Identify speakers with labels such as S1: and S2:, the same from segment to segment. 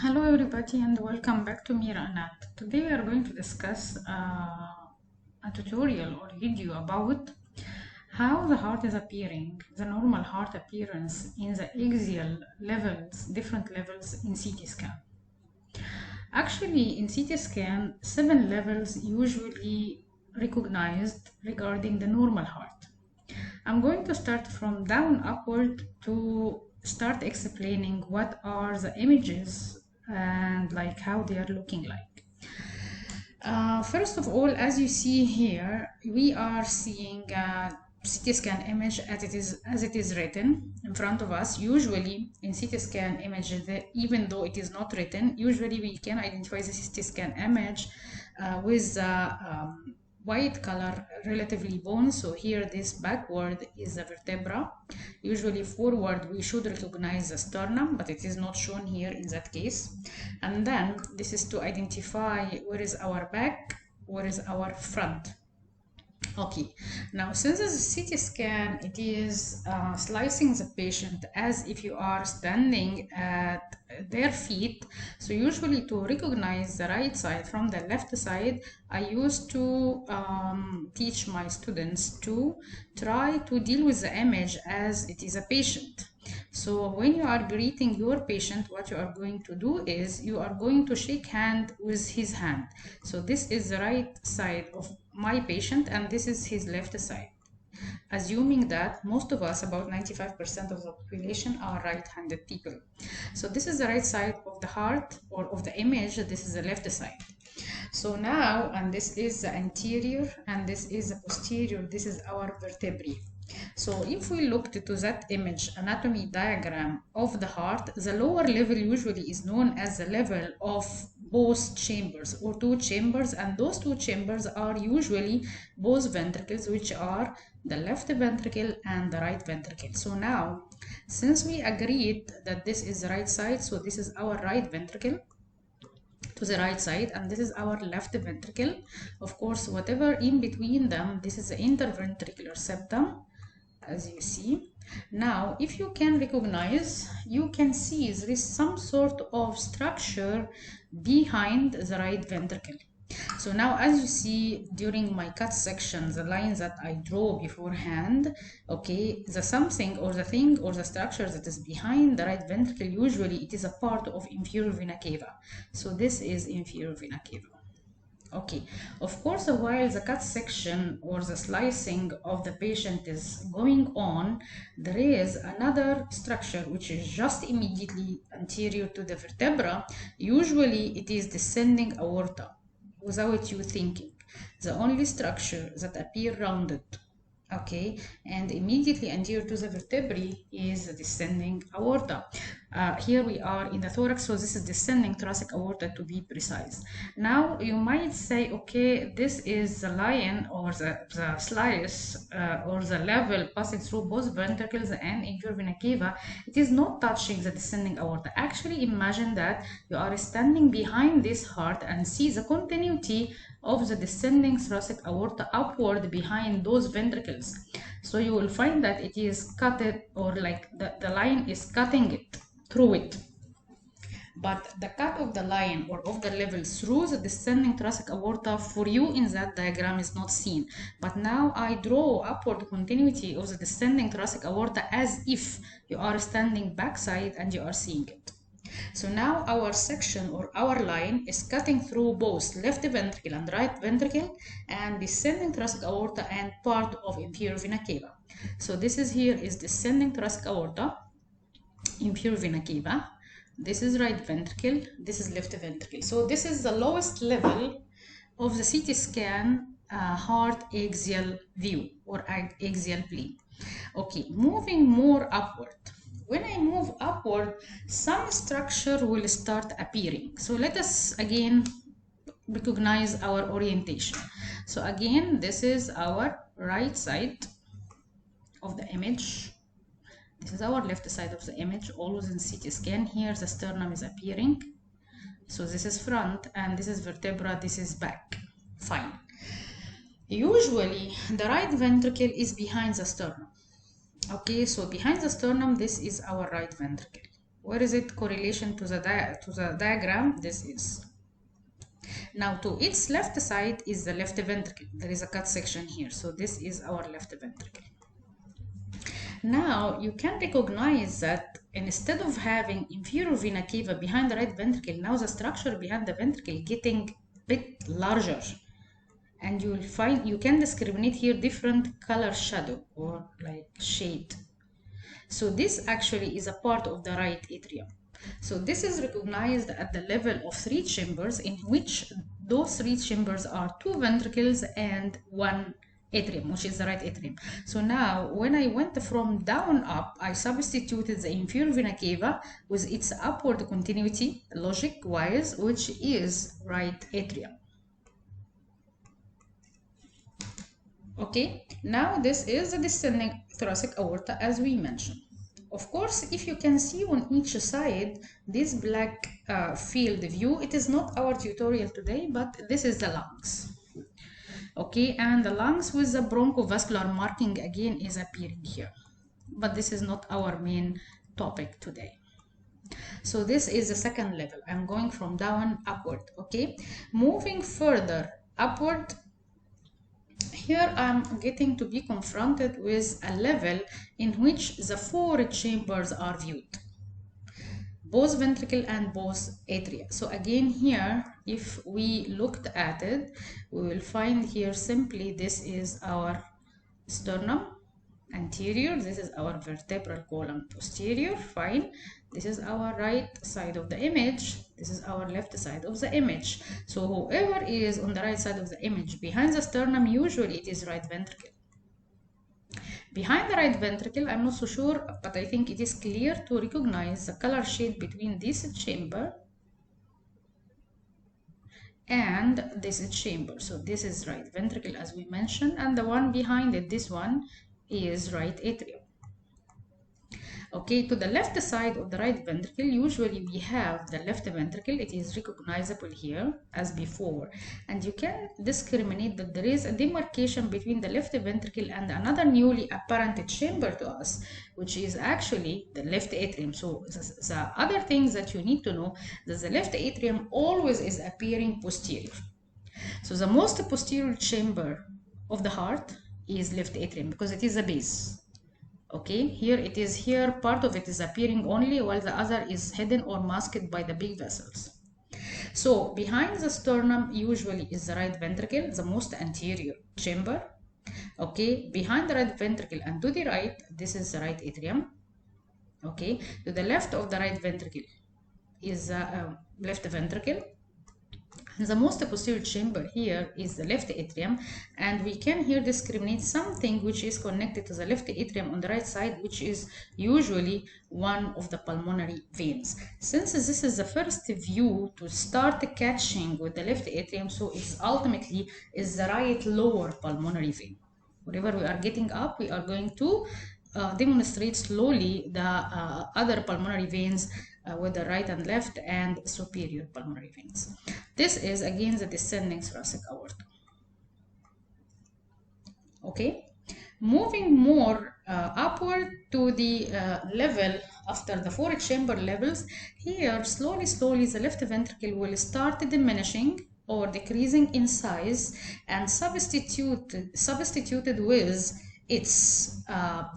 S1: Hello everybody and welcome back to Mira Anat. Today we are going to discuss a tutorial or video about how the heart is appearing, the normal heart appearance in the axial levels, different levels in CT scan. Actually, in CT scan, 7 levels usually recognized regarding the normal heart. I'm going to start from down upward to start explaining what are the images and like how they are looking like. First of all, as you see here, we are seeing a CT scan image as it is written in front of us. Usually in CT scan image, even though it is not written, usually we can identify the CT scan image with white color relatively bone. So here this backward is the vertebra. Usually forward we should recognize the sternum, but it is not shown here in that case. And then this is to identify where is our back, where is our front. Okay, now since it's a CT scan, it is slicing the patient as if you are standing at their feet. So usually to recognize the right side from the left side, I used to teach my students to try to deal with the image as it is a patient. So when you are greeting your patient, what you are going to do is you are going to shake hand with his hand. So this is the right side of my patient and this is his left side. Assuming that most of us, about 95% of the population, are right-handed people. So this is the right side of the heart or of the image, this is the left side. So now, and this is the anterior and this is the posterior, this is our vertebrae. So if we looked to that image anatomy diagram of the heart, the lower level usually is known as the level of both chambers or two chambers, and those two chambers are usually both ventricles, which are the left ventricle and the right ventricle. So now, since we agreed that this is the right side, so this is our right ventricle to the right side and this is our left ventricle. Of course, whatever in between them, this is the interventricular septum, as you see. Now, if you can recognize, you can see there is some sort of structure behind the right ventricle. So now, as you see during my cut section, the lines that I draw beforehand, okay, the something or the thing or the structure that is behind the right ventricle, usually it is a part of inferior vena cava. So this is inferior vena cava. Okay, of course, while the cut section or the slicing of the patient is going on, there is another structure which is just immediately anterior to the vertebra. Usually, it is descending aorta without you thinking. The only structure that appear rounded, okay, and immediately anterior to the vertebrae is the descending aorta. Here we are in the thorax, so this is descending thoracic aorta to be precise. Now you might say, okay, this is the line or the slice or the level passing through both ventricles and inferior vena cava. It is not touching the descending aorta. Actually, imagine that you are standing behind this heart and see the continuity of the descending thoracic aorta upward behind those ventricles. So you will find that it is cut or like the line is cutting it through it. But the cut of the line or of the level through the descending thoracic aorta for you in that diagram is not seen. But now I draw upward continuity of the descending thoracic aorta as if you are standing backside and you are seeing it. So now our section or our line is cutting through both left ventricle and right ventricle and descending thoracic aorta and part of inferior vena cava. So this is here is descending thoracic aorta, inferior vena cava. This is right ventricle, this is left ventricle. So this is the lowest level of the CT scan heart axial view or axial plane. Okay, moving more upward. When I move upward, some structure will start appearing. So let us again recognize our orientation. So again, this is our right side of the image. This is our left side of the image, always in CT scan. Here the sternum is appearing. So this is front and this is vertebra, this is back. Fine. Usually the right ventricle is behind the sternum. Okay, so behind the sternum, this is our right ventricle. Where is it correlation to the diagram? This is. Now to its left side is the left ventricle. There is a cut section here. So this is our left ventricle. Now you can recognize that instead of having inferior vena cava behind the right ventricle, now the structure behind the ventricle getting a bit larger. And you will find you can discriminate here different color shadow or like shade. So this actually is a part of the right atrium. So this is recognized at the level of 3 chambers, in which those 3 chambers are 2 ventricles and 1 atrium, which is the right atrium. So now when I went from down up, I substituted the inferior vena cava with its upward continuity logic wise, which is right atrium. Okay, now this is the descending thoracic aorta as we mentioned. Of course, if you can see on each side this black field view, it is not our tutorial today, but this is the lungs. Okay, and the lungs with the bronchovascular marking again is appearing here. But this is not our main topic today. So this is the second level. I'm going from down upward, okay? Moving further upward, here I'm getting to be confronted with a level in which the 4 chambers are viewed, both ventricle and both atria. So again here, if we looked at it, we will find here simply this is our sternum anterior, this is our vertebral column posterior, fine. This is our right side of the image, this is our left side of the image. So whoever is on the right side of the image behind the sternum, usually it is right ventricle. Behind the right ventricle, I'm not so sure, but I think it is clear to recognize the color shade between this chamber and this chamber. So this is right ventricle as we mentioned, and the one behind it, this one, is right atrium. Okay, to the left side of the right ventricle, usually we have the left ventricle. It is recognizable here as before, and you can discriminate that there is a demarcation between the left ventricle and another newly apparent chamber to us, which is actually the left atrium. So the other things that you need to know, that the left atrium always is appearing posterior. So the most posterior chamber of the heart is left atrium because it is the base. Okay, here it is, here part of it is appearing only, while the other is hidden or masked by the big vessels. So behind the sternum usually is the right ventricle, the most anterior chamber. Okay, behind the right ventricle and to the right, this is the right atrium. Okay, to the left of the right ventricle is the left ventricle. The most posterior chamber here is the left atrium, and we can here discriminate something which is connected to the left atrium on the right side, which is usually one of the pulmonary veins. Since this is the first view to start catching with the left atrium, so it's ultimately is the right lower pulmonary vein. Wherever we are getting up, we are going to demonstrate slowly the other pulmonary veins with the right and left and superior pulmonary veins. This is again the descending thoracic aorta. Okay, moving more upward to the level after the 4 chamber levels, here slowly the left ventricle will start diminishing or decreasing in size and substituted with its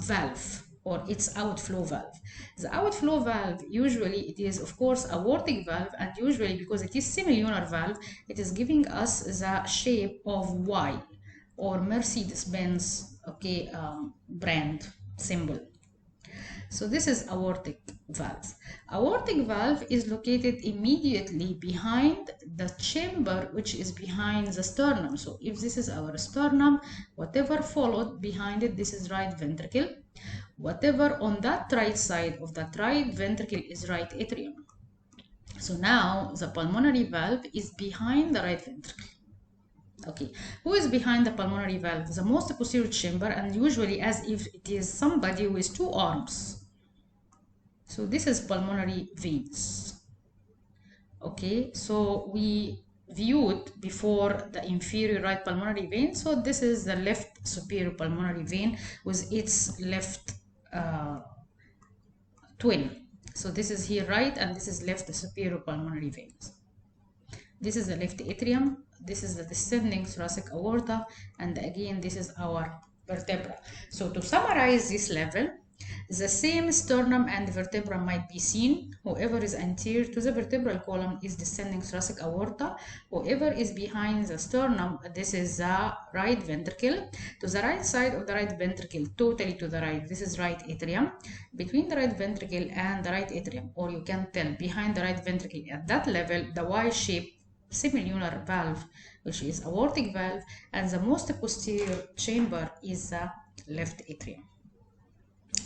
S1: valve or its outflow valve. The outflow valve, usually it is of course aortic valve, and usually because it is semilunar valve, it is giving us the shape of Y or Mercedes-Benz, okay, brand symbol. So this is aortic valve. Aortic valve is located immediately behind the chamber which is behind the sternum. So if this is our sternum, whatever followed behind it, this is right ventricle. Whatever on that right side of that right ventricle is right atrium. So now the pulmonary valve is behind the right ventricle. Okay, who is behind the pulmonary valve? The most posterior chamber, and usually as if it is somebody with 2 arms. So this is pulmonary veins. Okay, so we viewed before the inferior right pulmonary vein. So this is the left superior pulmonary vein with its left twin. So this is here right, and this is left superior pulmonary veins. This is the left atrium, this is the descending thoracic aorta, and again this is our vertebra. So to summarize this level, the same sternum and vertebra might be seen. Whoever is anterior to the vertebral column is descending thoracic aorta. Whoever is behind the sternum, this is the right ventricle. To the right side of the right ventricle, totally to the right, this is right atrium. Between the right ventricle and the right atrium, or you can tell behind the right ventricle, at that level, the Y-shaped semilunar valve, which is aortic valve, and the most posterior chamber is the left atrium.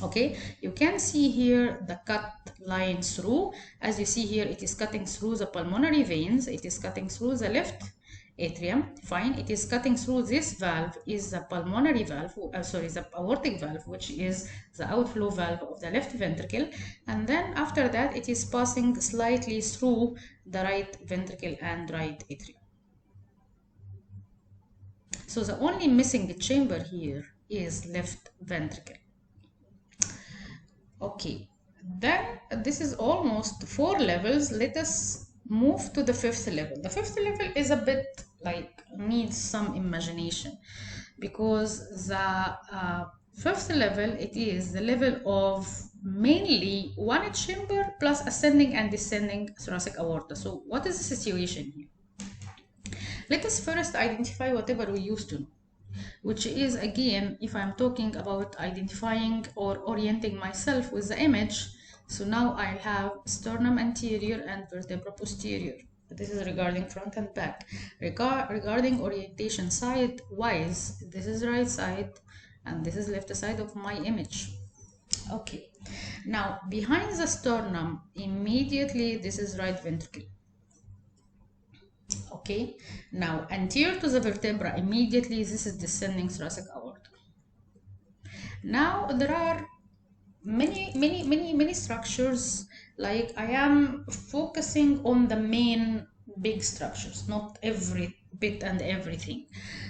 S1: Okay, you can see here the cut line through. As you see here, it is cutting through the pulmonary veins, it is cutting through the left atrium. Fine, it is cutting through this valve, is the pulmonary valve, the aortic valve, which is the outflow valve of the left ventricle, and then after that it is passing slightly through the right ventricle and right atrium. So the only missing chamber here is left ventricle. Okay, then this is almost 4 levels. Let us move to the 5th level. The 5th level is a bit like needs some imagination, because the 5th level, it is the level of mainly one chamber plus ascending and descending thoracic aorta. So what is the situation here? Let us first identify whatever we used to know, which is, again, if I'm talking about identifying or orienting myself with the image, so now I have sternum anterior and vertebra posterior. This is regarding front and back. Regarding orientation side wise, this is right side and this is left side of my image. Okay, now behind the sternum, immediately this is right ventricle. Okay, now anterior to the vertebra, immediately this is descending thoracic aorta. Now there are many structures, like I am focusing on the main big structures, not every bit and everything.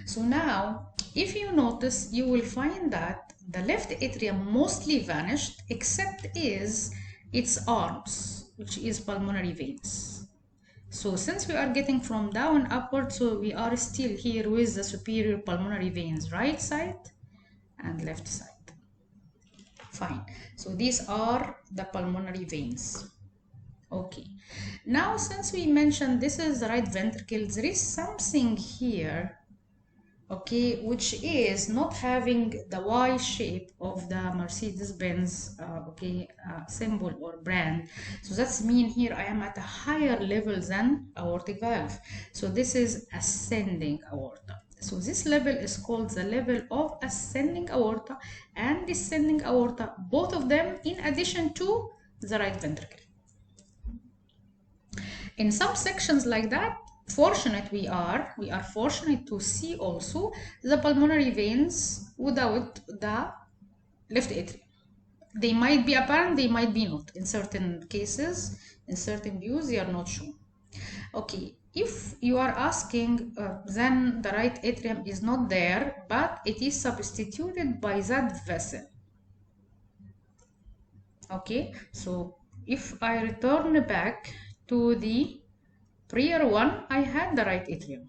S1: So now if you notice, you will find that the left atrium mostly vanished except is its arms, which is pulmonary veins. So since we are getting from down upward, so we are still here with the superior pulmonary veins, right side and left side. Fine. So these are the pulmonary veins. Okay. Now since we mentioned this is the right ventricle, there is something here, okay, which is not having the Y shape of the Mercedes-Benz symbol or brand. So that's mean here I am at a higher level than aortic valve. So this is ascending aorta. So this level is called the level of ascending aorta and descending aorta, both of them in addition to the right ventricle. In some sections like that, we are fortunate to see also the pulmonary veins without the left atrium. They might be apparent, they might be not. In certain cases, in certain views, they are not shown. Okay, if you are asking, then the right atrium is not there, but it is substituted by that vessel. Okay, so if I return back to the prior one, I had the right atrium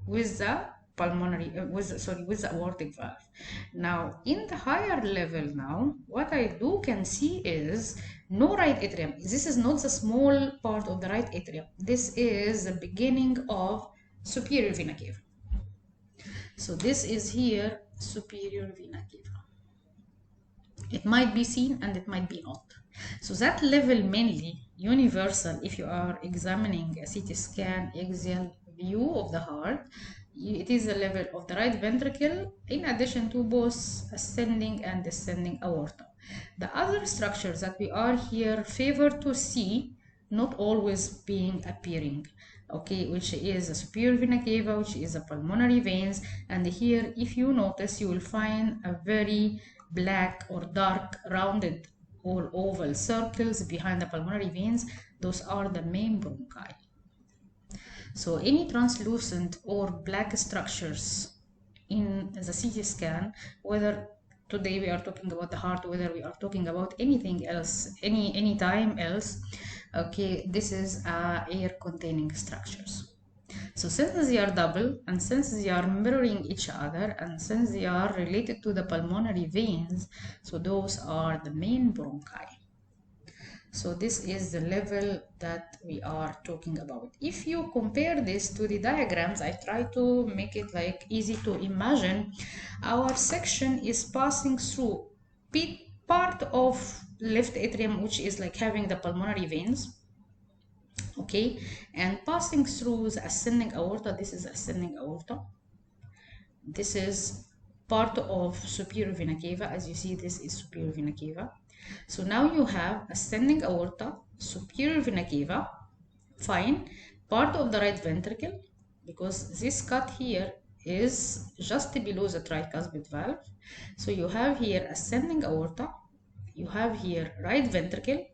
S1: with the pulmonary, with the aortic valve. Now, in the higher level now, what I can see is no right atrium. This is not the small part of the right atrium. This is the beginning of superior vena cava. So this is here superior vena cava. It might be seen and it might be not. So that level mainly universal. If you are examining a CT scan axial view of the heart, it is the level of the right ventricle in addition to both ascending and descending aorta. The other structures that we are here favored to see, not always being appearing, okay, which is a superior vena cava, which is the pulmonary veins, and here if you notice you will find a very black or dark rounded or oval circles behind the pulmonary veins. Those are the main bronchi. So any translucent or black structures in the CT scan, whether today we are talking about the heart, whether we are talking about anything else, any time else. Okay, this is air containing structures. So since they are double, and since they are mirroring each other, and since they are related to the pulmonary veins, so those are the main bronchi. So this is the level that we are talking about. If you compare this to the diagrams, I try to make it like easy to imagine. Our section is passing through part of left atrium, which is like having the pulmonary veins, okay, and passing through the ascending aorta. This is ascending aorta. This is part of superior vena cava. As you see, this is superior vena cava. So now you have ascending aorta, superior vena cava, fine, part of the right ventricle, because this cut here is just below the tricuspid valve. So you have here ascending aorta, you have here right ventricle,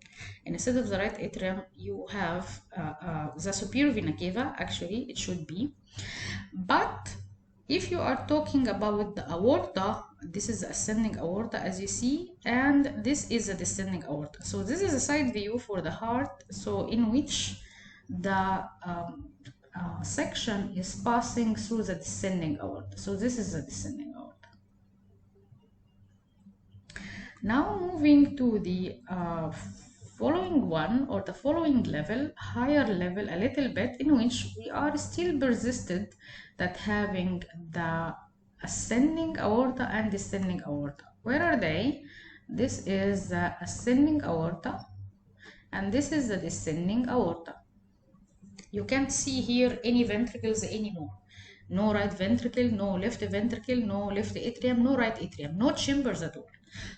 S1: and instead of the right atrium, you have the superior vena cava. Actually, it should be. But if you are talking about the aorta, this is the ascending aorta, as you see, and this is the descending aorta. So this is a side view for the heart, so in which the section is passing through the descending aorta. So this is the descending aorta. Now moving to the following one, or the following level, higher level a little bit, in which we are still persisted that having the ascending aorta and descending aorta. Where are they? This is the ascending aorta and this is the descending aorta. You can't see here any ventricles anymore. No right ventricle, no left ventricle, no left atrium, no right atrium, no chambers at all.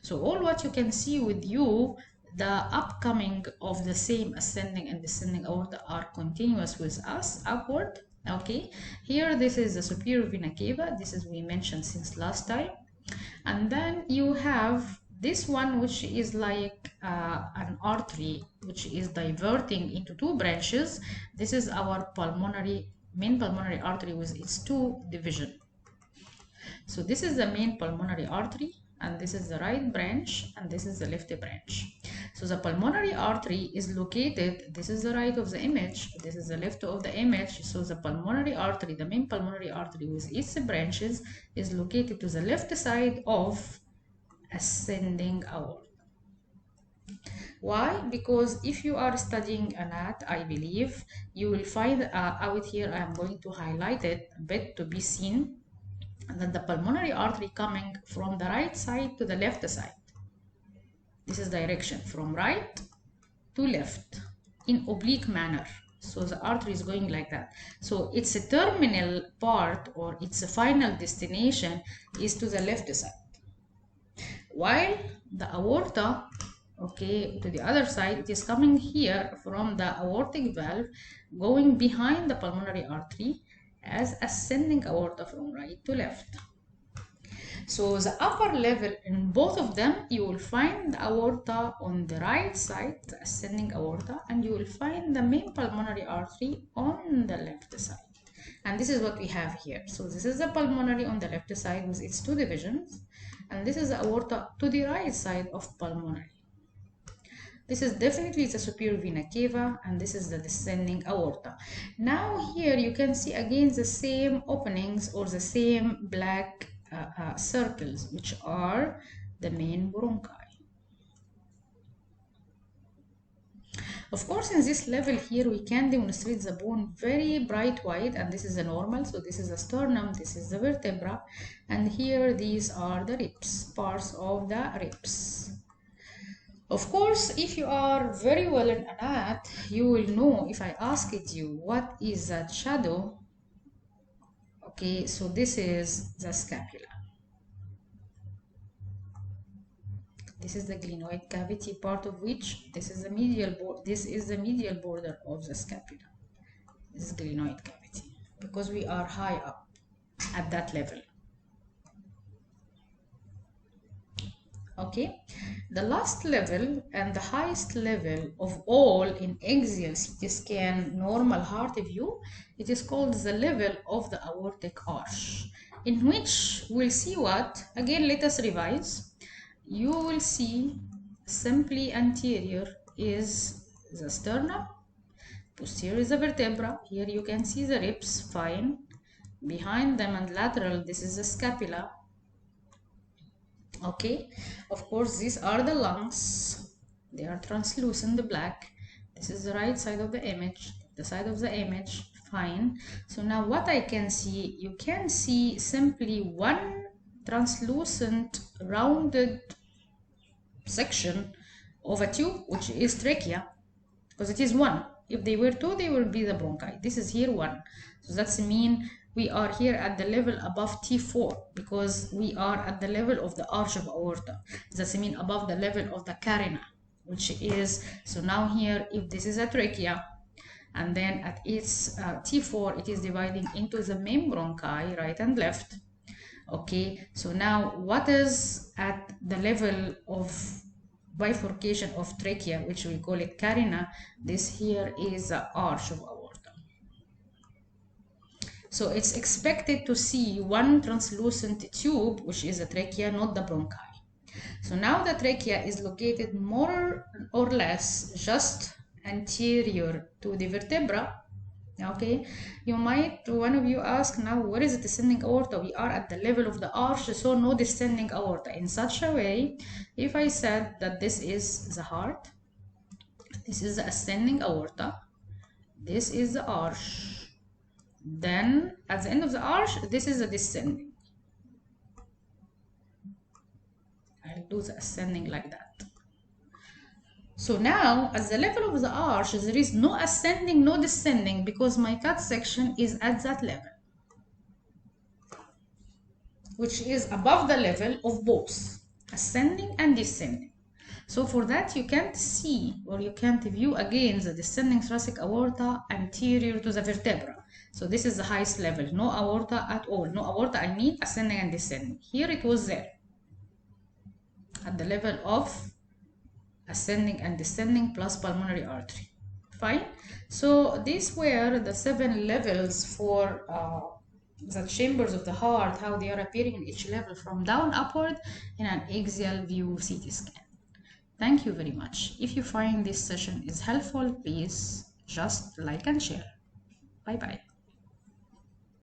S1: So all what you can see with you, the upcoming of the same ascending and descending aorta are continuous with us upward. Okay, here this is the superior vena cava. This is we mentioned since last time. And then you have this one, which is like an artery which is diverting into two branches. This is our main pulmonary artery with its two divisions. So this is the main pulmonary artery, and this is the right branch, and this is the left branch. So the pulmonary artery is located, this is the right of the image, this is the left of the image. So the pulmonary artery, the main pulmonary artery with its branches, is located to the left side of ascending aorta. Why? Because if you are studying anat, I believe you will find out here, I am going to highlight it a bit to be seen, that the pulmonary artery coming from the right side to the left side. This is direction from right to left in oblique manner. So the artery is going like that. So its a terminal part, or its a final destination, is to the left side. While the aorta, okay, to the other side, it is coming here from the aortic valve, going behind the pulmonary artery as ascending aorta from right to left. So the upper level in both of them, you will find the aorta on the right side, the ascending aorta, and you will find the main pulmonary artery on the left side. And this is what we have here. So this is the pulmonary on the left side with its two divisions, and this is the aorta to the right side of pulmonary. This is definitely the superior vena cava, and this is the descending aorta. Now here you can see again the same openings, or the same black circles, which are the main bronchi. Of course, in this level here, we can demonstrate the bone very bright white, and this is the normal. So this is the sternum, this is the vertebra, and here these are the ribs, parts of the ribs. Of course, if you are very well in anat, you will know if I asked you what is that shadow. Okay, so this is the scapula. This is the glenoid cavity, part of which this is the medial border. This is the medial border of the scapula. This is glenoid cavity, because we are high up at that level. Okay, the last level and the highest level of all in axial CT scan normal heart view, it is called the level of the aortic arch, in which we'll see what, again let us revise. you will see simply anterior is the sternum, posterior is the vertebra. Here you can see the ribs, fine. Behind them and lateral, this is the scapula. Okay, of course, these are the lungs. They are translucent black. This is the right side of the image, the side of the image, fine. So now what I can see, you can see simply one translucent rounded section of a tube, which is trachea, because it is one. If they were two, they will be the bronchi. This is here one. So that's mean we are here at the level above T4 because we are at the level of the arch of aorta. That's mean above the level of the carina, which is, so now here, if this is a trachea, and then at its T4, it is dividing into the main bronchi, right and left. Okay, so now what is at the level of bifurcation of trachea, which we call it carina? This here is the arch of aorta. So it's expected to see one translucent tube, which is the trachea, not the bronchi. So now the trachea is located more or less just anterior to the vertebra. Okay, you might, one of you ask now, where is the descending aorta? We are at the level of the arch, so no descending aorta. In such a way, if I said that this is the heart, this is the ascending aorta, this is the arch, then at the end of the arch, this is the descending. I'll do the ascending like that. So now, at the level of the arch, there is no ascending, no descending, because my cut section is at that level, which is above the level of both ascending and descending. So for that, you can't see or you can't view again the descending thoracic aorta anterior to the vertebra. So this is the highest level, no aorta at all. No aorta, I mean ascending and descending. Here it was there at the level of ascending and descending plus pulmonary artery. Fine. So these were the 7 levels for the chambers of the heart, how they are appearing in each level from down upward in an axial view CT scan. Thank you very much. If you find this session is helpful, please just like and share. Bye bye.